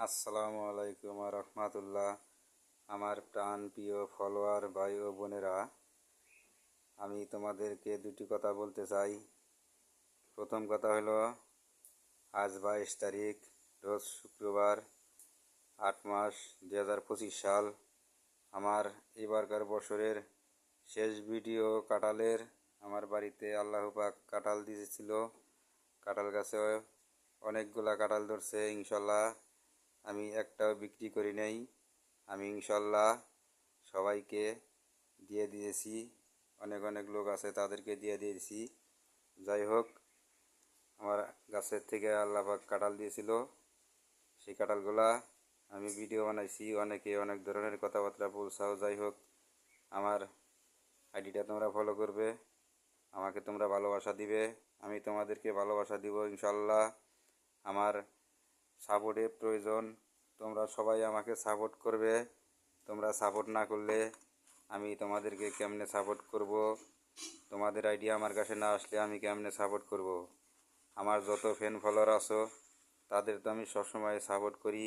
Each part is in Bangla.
আসসালামু আলাইকুম রহমাতুল্লাহ। আমার প্রাণ প্রিয় ফলোয়ার ভাই ও বোনেরা, আমি তোমাদেরকে দুটি কথা বলতে চাই। প্রথম কথা হলো, আজ 22 তারিখ, রোজ শুক্রবার, 8 মাস 2025 সাল। আমার এবারকার বছরের শেষ ভিডিও কাঁঠালের। আমার বাড়িতে আল্লাহ পাক কাঁঠাল দিয়েছিল। কাঁঠাল গাছে অনেকগুলা কাঁঠাল ধরছে ইনশাল্লাহ। আমি একটাও বিক্রি করি নাই। আমি ইনশাল্লাহ সবাইকে দিয়ে দিয়েছি। অনেক অনেক লোক আছে, তাদেরকে দিয়ে দিয়েছি। যাই হোক, আমার গাছের থেকে আল্লাহ পাক কাঁঠাল দিয়েছিল। সেই কাঁঠালগুলা আমি ভিডিও বানাইছি। অনেকে অনেক ধরনের কথাবার্তা বলছাও। যাই হোক, আমার আইডিটা তোমরা ফলো করবে, আমাকে তোমরা ভালোবাসা দিবে, আমি তোমাদেরকে ভালোবাসা দিব ইনশাল্লাহ। আমার সাপোর্টের প্রয়োজন, তোমরা সবাই আমাকে সাপোর্ট করবে। তোমরা সাপোর্ট না করলে আমি তোমাদেরকে কেমনে সাপোর্ট করব? তোমাদের আইডিয়া আমার কাছে না আসলে আমি কেমনে সাপোর্ট করব? আমার যত ফ্যান ফলোয়ার আছো তাদের তো আমি সবসময় সাপোর্ট করি,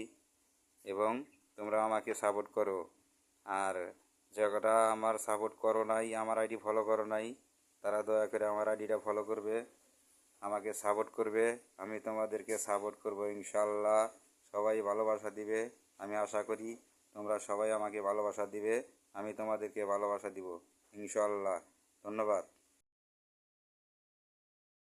এবং তোমরা আমাকে সাপোর্ট করো। আর যারা আমার সাপোর্ট করো নাই, আমার আইডি ফলো করো নাই, তারা দয়া করে আমার আইডিটা ফলো করবে, আমাকে সাপোর্ট করবে। আমি তোমাদেরকে সাপোর্ট করব ইনশাল্লাহ। সবাই ভালোবাসা দিবে, আমি আশা করি তোমরা সবাই আমাকে ভালোবাসা দিবে। আমি তোমাদেরকে ভালোবাসা দিব ইনশাল্লাহ। ধন্যবাদ।